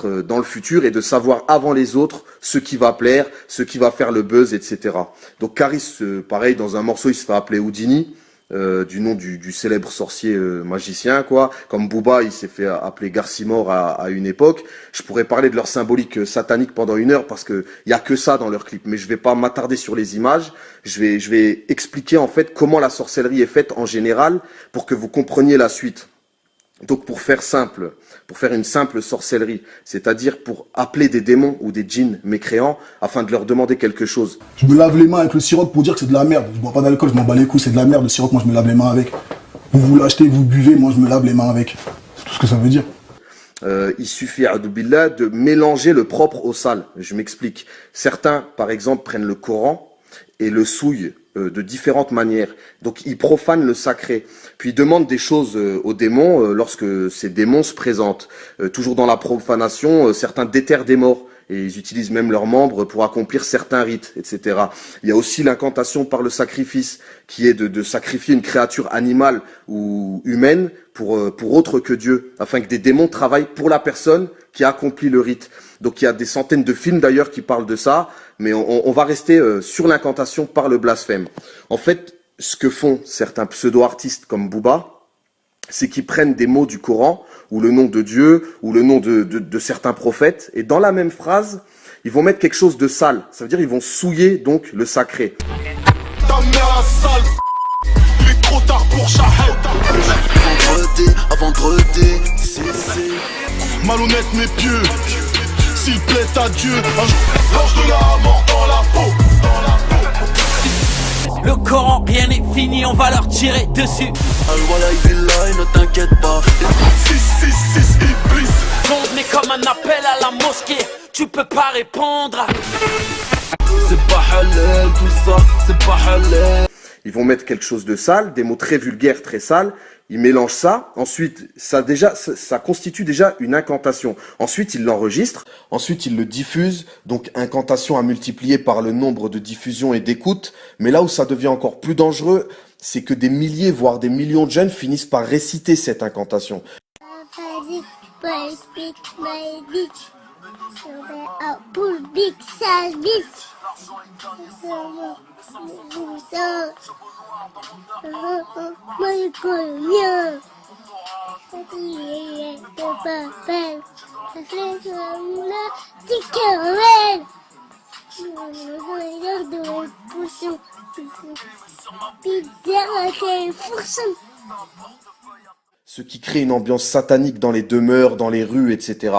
d'être dans le futur et de savoir avant les autres ce qui va plaire, ce qui va faire le buzz, etc. Donc Caris, pareil, dans un morceau, il se fait appeler Houdini, du nom du célèbre sorcier magicien, quoi. Comme Booba, il s'est fait appeler Garcimore à une époque. Je pourrais parler de leur symbolique satanique pendant 1 heure parce que y a que ça dans leur clip, mais je vais pas m'attarder sur les images. Je vais expliquer en fait comment la sorcellerie est faite en général pour que vous compreniez la suite. Donc pour faire simple, pour faire une simple sorcellerie, c'est-à-dire pour appeler des démons ou des djinns mécréants afin de leur demander quelque chose. Je me lave les mains avec le sirop pour dire que c'est de la merde. Je bois pas d'alcool, je m'en bats les couilles, c'est de la merde. Le sirop, moi je me lave les mains avec. Vous l'achetez, vous buvez, moi je me lave les mains avec. C'est tout ce que ça veut dire. Il suffit, Adoubillah, de mélanger le propre au sale. Je m'explique. Certains, par exemple, prennent le Coran et le souillent de différentes manières. Donc ils profanent le sacré. Puis ils demandent des choses aux démons lorsque ces démons se présentent. Toujours dans la profanation, certains déterrent des morts. Et ils utilisent même leurs membres pour accomplir certains rites, etc. Il y a aussi l'incantation par le sacrifice, qui est de sacrifier une créature animale ou humaine pour autre que Dieu, afin que des démons travaillent pour la personne qui a accompli le rite. Donc il y a des centaines de films d'ailleurs qui parlent de ça, mais on va rester sur l'incantation par le blasphème. En fait, ce que font certains pseudo-artistes comme Booba, c'est qu'ils prennent des mots du Coran, ou le nom de Dieu, ou le nom de certains prophètes, et dans la même phrase, ils vont mettre quelque chose de sale. Ça veut dire ils vont souiller donc le sacré. Ta mère a sale, il est trop tard pour Shahed. Vendredi, c'est malhonnête mais pieux, s'il plaît à Dieu, l'ange de la mort dans la peau. Le Coran, rien n'est fini, on va leur tirer dessus. Al-Wala il ne t'inquiète pas. 666 Iblis. On est comme un appel à la mosquée, tu peux pas répondre. C'est pas halal tout ça, c'est pas halal. Ils vont mettre quelque chose de sale, des mots très vulgaires, très sales. Ils mélangent ça. Ensuite, ça constitue déjà une incantation. Ensuite, ils l'enregistrent. Ensuite, ils le diffusent. Donc, incantation à multiplier par le nombre de diffusions et d'écoutes. Mais là où ça devient encore plus dangereux, c'est que des milliers, voire des millions de jeunes finissent par réciter cette incantation. Ce qui crée une ambiance satanique dans les demeures, dans les rues, etc.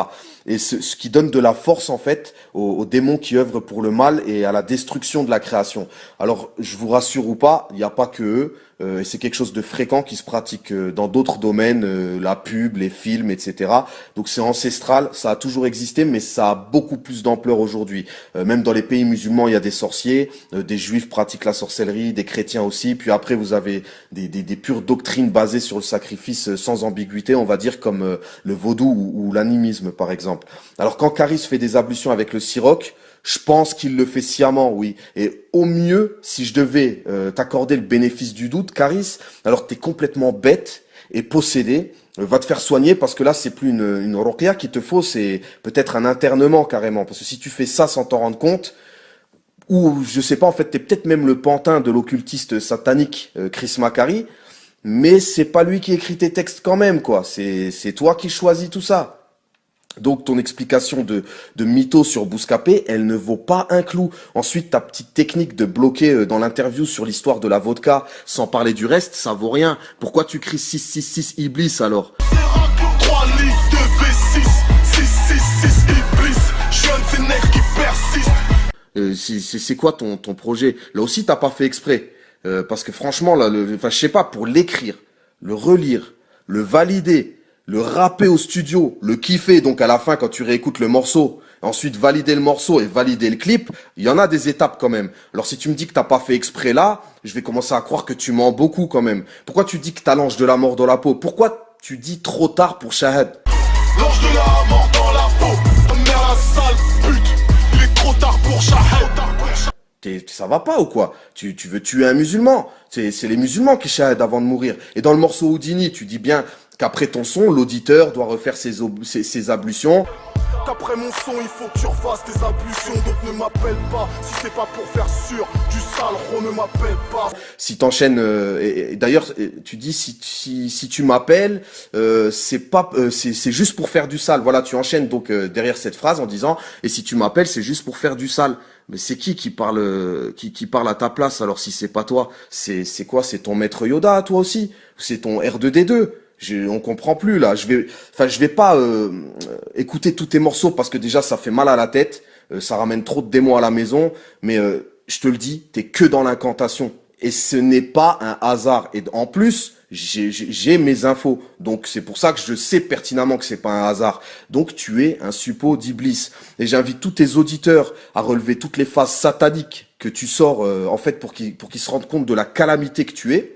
Et ce qui donne de la force, en fait, aux démons qui œuvrent pour le mal et à la destruction de la création. Alors, je vous rassure ou pas, il n'y a pas que eux, et c'est quelque chose de fréquent qui se pratique dans d'autres domaines, la pub, les films, etc. Donc c'est ancestral, ça a toujours existé, mais ça a beaucoup plus d'ampleur aujourd'hui. Même dans les pays musulmans, il y a des sorciers, des juifs pratiquent la sorcellerie, des chrétiens aussi, puis après vous avez des pures doctrines basées sur le sacrifice sans ambiguïté, on va dire, comme le vaudou ou l'animisme, par exemple. Alors quand Caris fait des ablutions avec le siroc, je pense qu'il le fait sciemment, oui. Et au mieux, si je devais t'accorder le bénéfice du doute, Caris, alors t'es complètement bête et possédé, va te faire soigner parce que là, c'est plus une ruqya qu'il te faut, c'est peut-être un internement carrément. Parce que si tu fais ça sans t'en rendre compte, ou je sais pas, en fait, t'es peut-être même le pantin de l'occultiste satanique Chris Macari, mais c'est pas lui qui écrit tes textes quand même, quoi. C'est toi qui choisis tout ça. Donc ton explication de mytho sur Bouscapé, elle ne vaut pas un clou. Ensuite, ta petite technique de bloquer dans l'interview sur l'histoire de la vodka, sans parler du reste, ça vaut rien. Pourquoi tu cries 666 Iblis alors? 3 litres de V6, 666 Iblis. Je suis un de ces nègres qui persistent. C'est quoi ton projet? Là aussi, t'as pas fait exprès. Parce que franchement, là, je sais pas, pour l'écrire, le relire, le valider, le rapper au studio, le kiffer, donc à la fin quand tu réécoutes le morceau, ensuite valider le morceau et valider le clip, il y en a des étapes quand même. Alors si tu me dis que t'as pas fait exprès là, je vais commencer à croire que tu mens beaucoup quand même. Pourquoi tu dis que t'as l'ange de la mort dans la peau? Pourquoi tu dis trop tard pour Shahed? L'ange de la mort dans la peau, ta mère la sale pute, il est trop tard pour Shahed. Ça va pas ou quoi? Tu veux tuer un musulman? C'est les musulmans qui shahadent avant de mourir. Et dans le morceau Houdini, tu dis bien qu'après ton son, l'auditeur doit refaire ses ablutions. qu'après mon son il faut que tu refasses tes ablutions. Donc ne m'appelle pas si c'est pas pour faire sûr du sale, ne m'appelle pas. Si t'enchaînes, et d'ailleurs, tu dis si tu m'appelles, c'est juste pour faire du sale. Voilà, tu enchaînes donc derrière cette phrase en disant et si tu m'appelles, c'est juste pour faire du sale. Mais c'est qui parle qui parle à ta place alors si c'est pas toi? C'est quoi? C'est ton maître Yoda toi aussi? C'est ton R2D2? On comprend plus là. Je vais pas écouter tous tes morceaux parce que déjà ça fait mal à la tête, ça ramène trop de démons à la maison. Mais je te le dis, t'es que dans l'incantation et ce n'est pas un hasard. Et en plus, j'ai mes infos, donc c'est pour ça que je sais pertinemment que c'est pas un hasard. Donc tu es un suppôt d'Iblis. Et j'invite tous tes auditeurs à relever toutes les phases sataniques que tu sors en fait pour qu'ils se rendent compte de la calamité que tu es.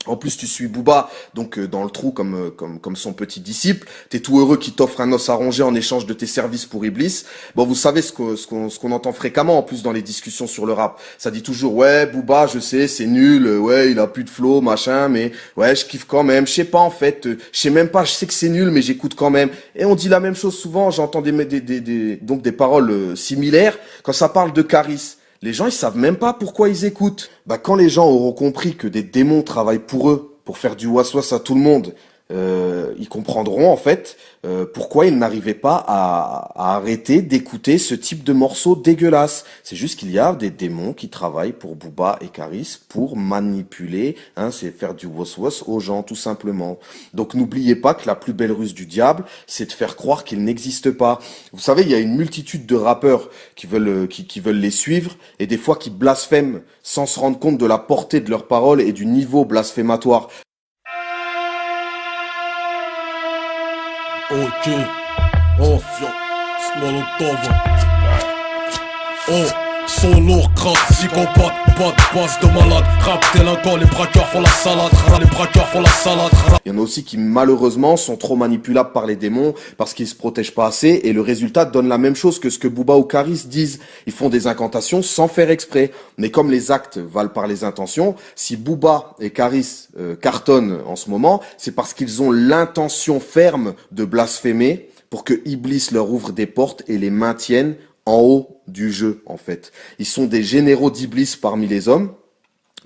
En plus, tu suis Booba, donc dans le trou comme son petit disciple. T'es tout heureux qu'il t'offre un os à ronger en échange de tes services pour Iblis. Bon, vous savez ce qu'on entend fréquemment en plus dans les discussions sur le rap. Ça dit toujours ouais, Booba, je sais, c'est nul, ouais, il a plus de flow, machin, mais ouais, je kiffe quand même. Je sais pas en fait, je sais même pas, je sais que c'est nul, mais j'écoute quand même. Et on dit la même chose souvent. J'entends donc des paroles similaires quand ça parle de Caris. Les gens, ils savent même pas pourquoi ils écoutent. Bah, quand les gens auront compris que des démons travaillent pour eux, pour faire du was-was à tout le monde, ils comprendront en fait pourquoi ils n'arrivaient pas à arrêter d'écouter ce type de morceaux dégueulasses. C'est juste qu'il y a des démons qui travaillent pour Booba et Caris pour manipuler, c'est faire du was-was aux gens tout simplement. Donc n'oubliez pas que la plus belle ruse du diable, c'est de faire croire qu'il n'existe pas. Vous savez, il y a une multitude de rappeurs qui veulent les suivre et des fois qui blasphèment sans se rendre compte de la portée de leurs paroles et du niveau blasphématoire. Ok, Molotov. Solo, crack, psychopathe, pas de base de malade. Rap délinquant, les braqueurs font la salade. Les braqueurs font la salade. Il y en a aussi qui malheureusement sont trop manipulables par les démons parce qu'ils se protègent pas assez et le résultat donne la même chose que ce que Booba ou Caris disent. Ils font des incantations sans faire exprès. Mais comme les actes valent par les intentions, si Booba et Caris cartonnent en ce moment, c'est parce qu'ils ont l'intention ferme de blasphémer pour que Iblis leur ouvre des portes et les maintienne en haut du jeu, en fait. Ils sont des généraux d'Iblis parmi les hommes,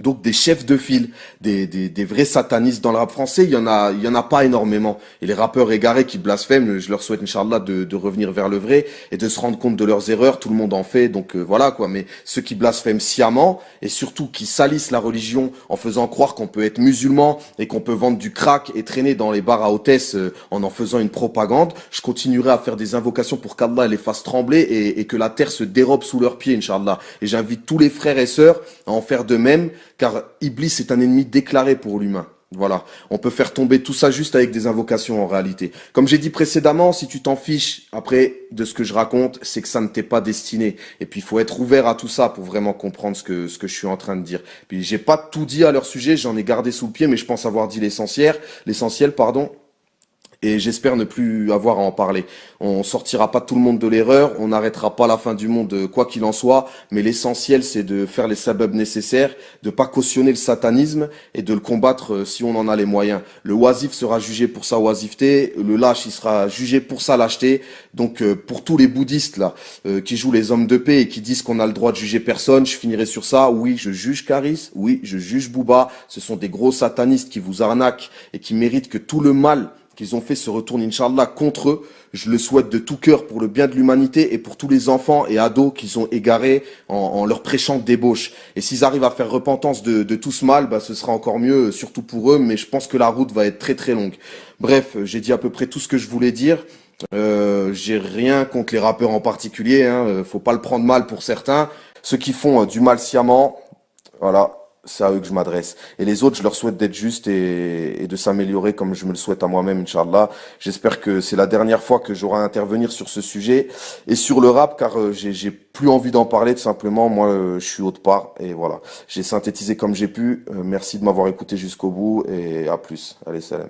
donc des chefs de file, des vrais satanistes dans le rap français, il y en a pas énormément. Et les rappeurs égarés qui blasphèment, je leur souhaite, Inch'Allah, de revenir vers le vrai et de se rendre compte de leurs erreurs, tout le monde en fait, donc voilà quoi. Mais ceux qui blasphèment sciemment et surtout qui salissent la religion en faisant croire qu'on peut être musulman et qu'on peut vendre du crack et traîner dans les bars à hôtesse en faisant une propagande, je continuerai à faire des invocations pour qu'Allah les fasse trembler et que la terre se dérobe sous leurs pieds, Inch'Allah. Et j'invite tous les frères et sœurs à en faire de même, car Iblis est un ennemi déclaré pour l'humain. Voilà, on peut faire tomber tout ça juste avec des invocations en réalité. Comme j'ai dit précédemment, si tu t'en fiches après de ce que je raconte, c'est que ça ne t'est pas destiné. Et puis il faut être ouvert à tout ça pour vraiment comprendre ce que je suis en train de dire. Puis j'ai pas tout dit à leur sujet, j'en ai gardé sous le pied, mais je pense avoir dit l'essentiel, pardon. Et j'espère ne plus avoir à en parler. On sortira pas tout le monde de l'erreur, on n'arrêtera pas la fin du monde quoi qu'il en soit, mais l'essentiel c'est de faire les sababs nécessaires, de pas cautionner le satanisme et de le combattre si on en a les moyens. Le oisif sera jugé pour sa oisiveté, le lâche il sera jugé pour sa lâcheté. Donc pour tous les bouddhistes là qui jouent les hommes de paix et qui disent qu'on a le droit de juger personne, je finirai sur ça. Oui, je juge Caris, oui, je juge Booba. Ce sont des gros satanistes qui vous arnaquent et qui méritent que tout le mal qu'ils ont fait se retourne, Inch'Allah, contre eux. Je le souhaite de tout cœur pour le bien de l'humanité et pour tous les enfants et ados qu'ils ont égarés en leur prêchant débauche. Et s'ils arrivent à faire repentance de tout ce mal, ce sera encore mieux, surtout pour eux, mais je pense que la route va être très très longue. Bref, j'ai dit à peu près tout ce que je voulais dire. J'ai rien contre les rappeurs en particulier, faut pas le prendre mal pour certains. Ceux qui font du mal sciemment, voilà. C'est à eux que je m'adresse. Et les autres, je leur souhaite d'être justes et de s'améliorer comme je me le souhaite à moi-même, Inch'Allah. J'espère que c'est la dernière fois que j'aurai à intervenir sur ce sujet et sur le rap, car j'ai plus envie d'en parler, tout simplement. Moi, je suis autre part et voilà. J'ai synthétisé comme j'ai pu. Merci de m'avoir écouté jusqu'au bout et à plus. Allez, salam.